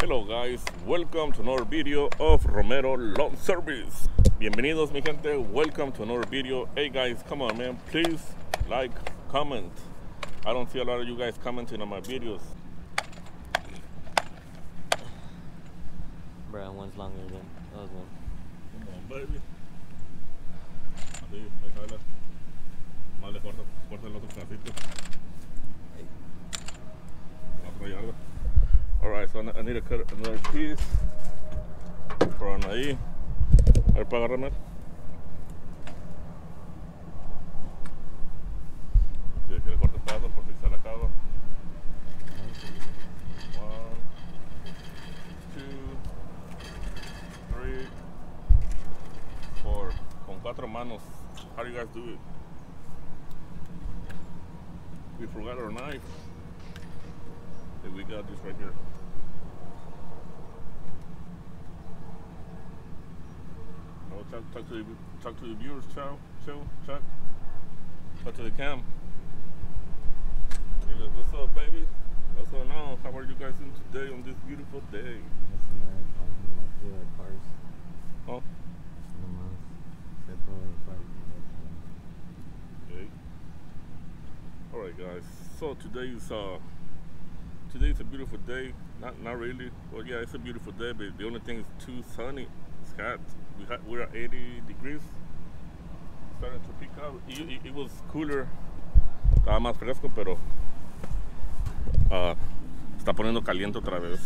Hello guys, welcome to another video of Romero Lawn Service. Bienvenidos mi gente, welcome to another video. Hey guys, come on man, please like, comment. I don't see a lot of you guys commenting on my videos. Bro, one's longer than the other one. Come on baby. Así, ahí jala. Más le corta el otro pedacito. La otra yarda. Alright, so I need to cut another piece. Por ahí. A ver, para agarrarme. Que le corte el pedazo porque se le acaba. 1, 2, 3, 4. Con 4 manos. How do you guys do it? We forgot our knife. Okay, we got this right here. Oh, talk to the viewers, Chuck. Talk to the cam. Hey, look, what's up, baby? What's going on? How are you guys doing today on this beautiful day? Oh. Okay. All right, guys. So today's a beautiful day. Not really. Well, yeah, it's a beautiful day, but the only thing is too sunny. It's hot. We're at 80 degrees. Starting to peak out. It was cooler. Estaba más fresco, pero está poniendo caliente otra vez.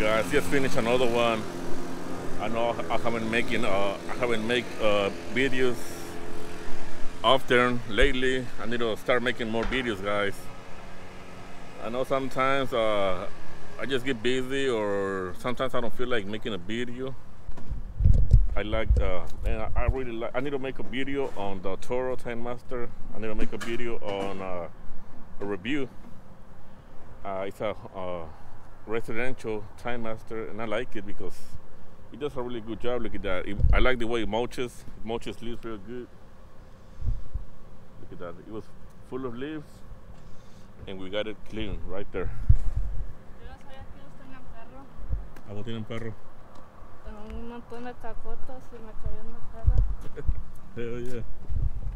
guys, just finished another one. I know I haven't made videos often lately. I need to start making more videos, guys. I know sometimes I just get busy, or sometimes I don't feel like making a video. I really like. I need to make a video on the Toro Time Master. I need to make a video on a review. It's a residential Time Master, and I like it because it does a really good job. Look at that. I like the way it mulches. It mulches leaves real good. Look at that. It was full of leaves, and we got it clean right there. Yo no sabía que ellos tenían perro. ¿A vos tienen perro? Tengo un montón de cacotas y me cayó en la cara. Oye.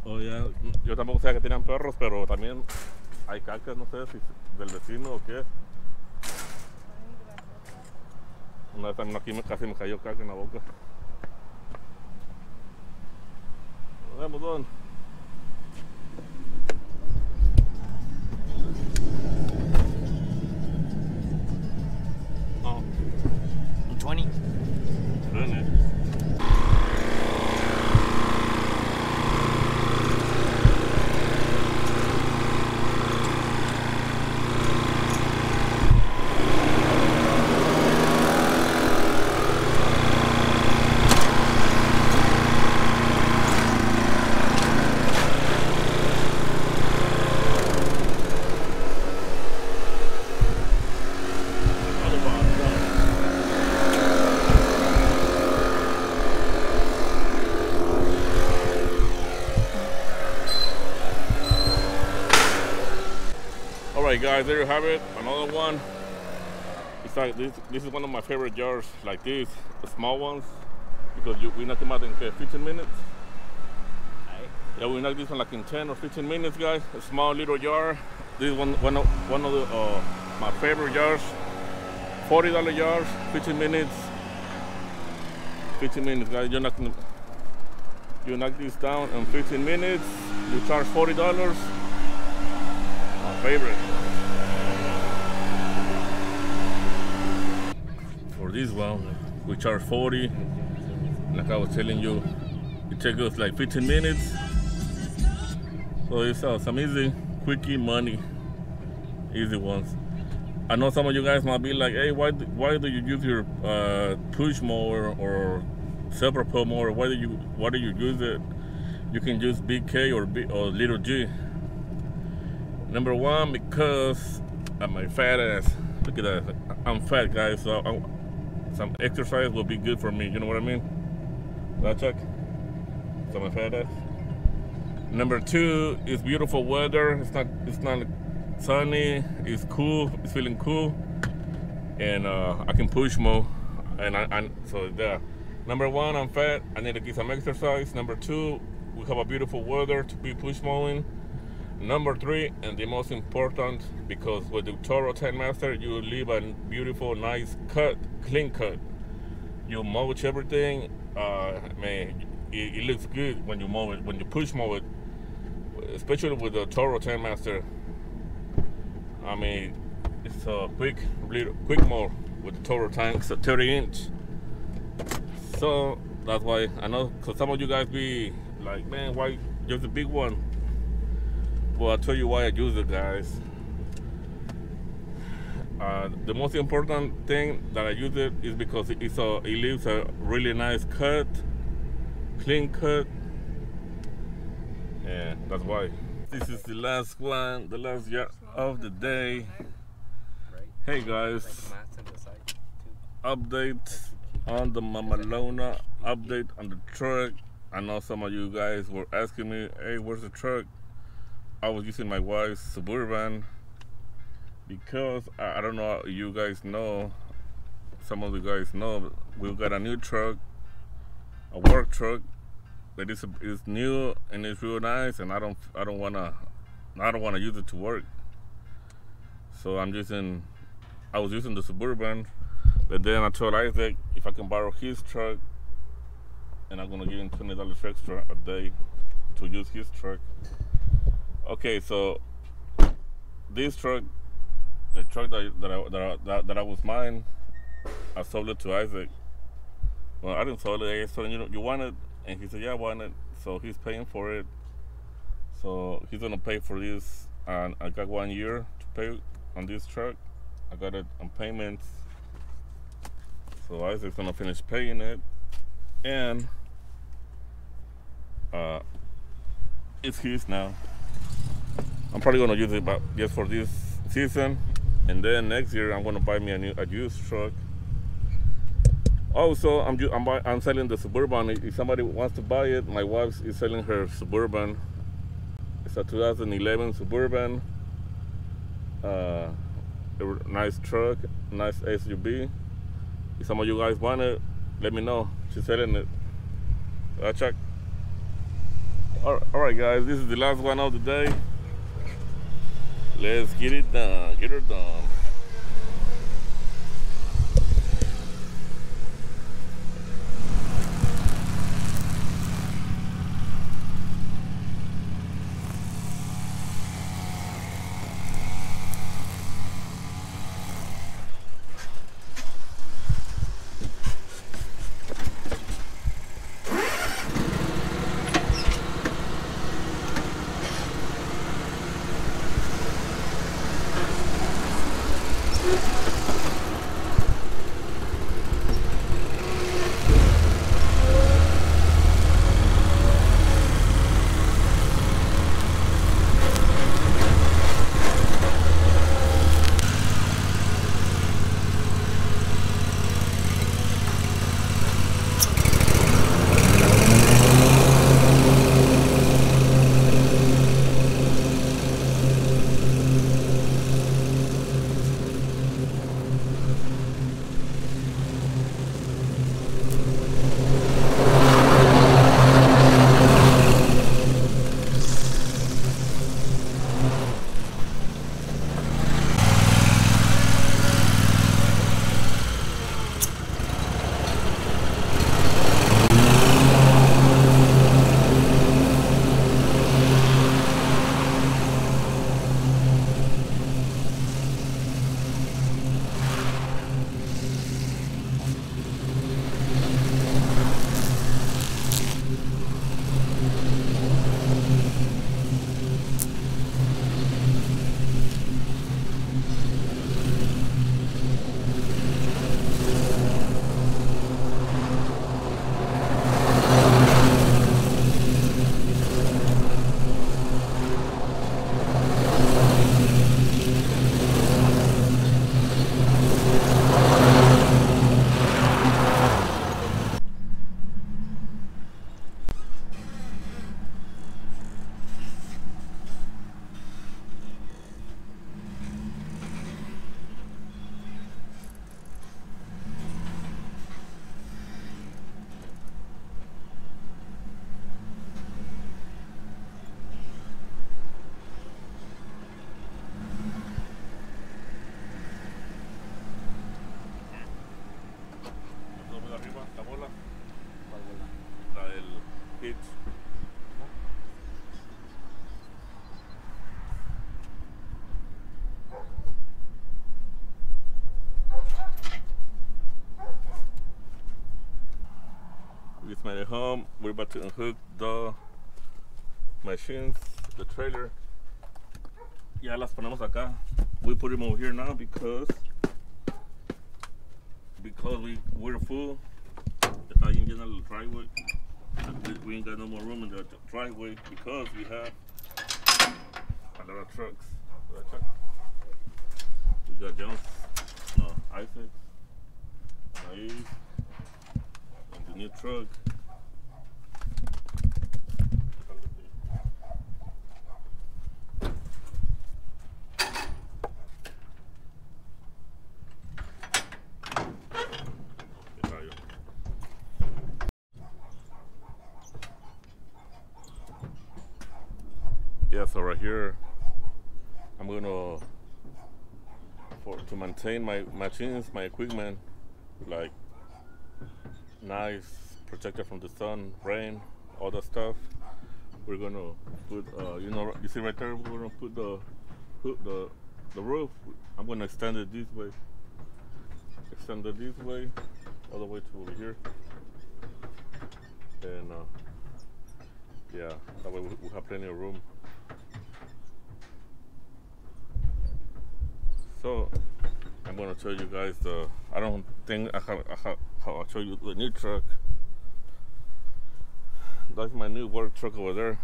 Oh, yeah. Yo tampoco sabía que tenían perros, pero también hay cacas, no sé si del vecino o qué. Una vez también aquí casi me cayó caca en la boca. Nos vemos, Don. Oh. 20. Really? Alright guys, there you have it, another one. It's like this is one of my favorite jars, like this, the small ones, because we knock them out in 15 minutes. Aye. Yeah, we knock this one like in 10 or 15 minutes, guys. A small little jar. This is one of my favorite jars. $40 jars, 15 minutes. 15 minutes, guys. You knock this down in 15 minutes. You charge $40. My favorite. For this one, we charge 40. Like I was telling you, it takes us like 15 minutes. So it's some easy, quickie money, easy ones. I know some of you guys might be like, hey, why do you use your push mower or self-propel mower? Why do you use it? You can use big K or little G. Number one, because I'm my fat ass. Look at that. I'm fat, guys, so some exercise will be good for me. You know what I mean? That check. So I'm a fat ass. Number two is beautiful weather. It's not sunny. It's cool. It's feeling cool, and I can push mow. And so there. Number one, I'm fat. I need to get some exercise. Number two, we have a beautiful weather to be push mowing. Number three, and the most important, because with the Toro Time Master, you leave a beautiful, nice cut, clean cut. You mulch everything. Man, it looks good when you mow it, when you push mow it, especially with the Toro Time Master. I mean, it's a quick mow with the Toro tank. It's a 30-inch. So that's why I know, cause some of you guys be like, man, why use a big one? Well, I'll tell you why I use it, guys. The most important thing that I use it is because it leaves a really nice cut, clean cut. Yeah, that's why. This is the last one, the last year of the day. Hey guys, update on the Mamalona, update on the truck. I know some of you guys were asking me, hey, where's the truck? I was using my wife's Suburban because I don't know if you guys know, some of you guys know, we've got a new truck, a work truck that is new and it's real nice, and I don't wanna use it to work. So I was using the Suburban, but then I told Isaac if I can borrow his truck, and I'm gonna give him $20 extra a day to use his truck. Okay, so this truck, the truck that I was mine, I sold it to Isaac. Well, I didn't sell it. I told him, you want it? And he said, yeah, I want it. So he's paying for it. So he's gonna pay for this. And I got 1 year to pay on this truck. I got it on payments. So Isaac's gonna finish paying it. And it's his now. I'm probably gonna use it just for this season. And then next year I'm gonna buy me a used truck. Also, I'm selling the Suburban. If somebody wants to buy it, my wife is selling her Suburban. It's a 2011 Suburban. A nice truck, nice SUV. If some of you guys want it, let me know. She's selling it. Check. All right, guys. This is the last one of the day. Let's get it done. Get her done. Made it home. We're about to unhook the machines, the trailer. Ya las ponemos acá. We put them over here now because we're full. Está bien llena el driveway. We ain't got no more room in the driveway because we have a lot of trucks. We got Jones, Isaac, Naive, and the new truck. Yeah, so right here, I'm gonna to maintain my machines, my equipment, like nice, protected from the sun, rain, all that stuff. We're gonna put, you see right there, we're gonna put the roof. I'm gonna extend it this way. extended this way, all the way to over here, and yeah, that way we have plenty of room. So I'm gonna show you guys the. I don't think I'll show you the new truck. That's my new work truck over there.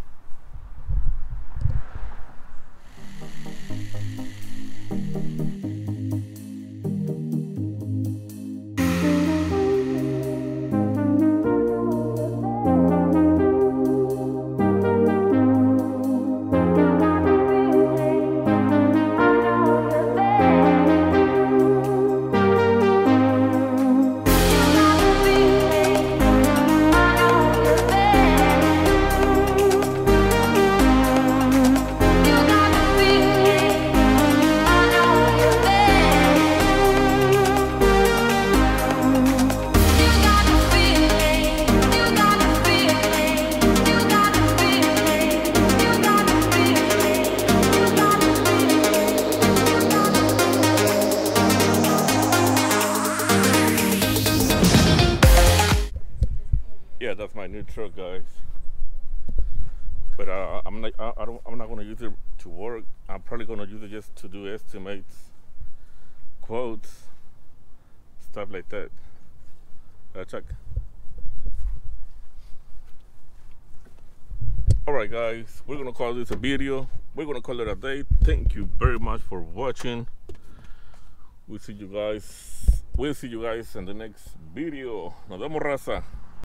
Yeah, that's my new truck, guys. But I'm not gonna use it to work. I'm probably gonna use it just to do estimates, quotes, stuff like that. Check. All right, guys, we're gonna call this a video. We're gonna call it a day. Thank you very much for watching. We'll see you guys in the next video. Nos vemos, raza.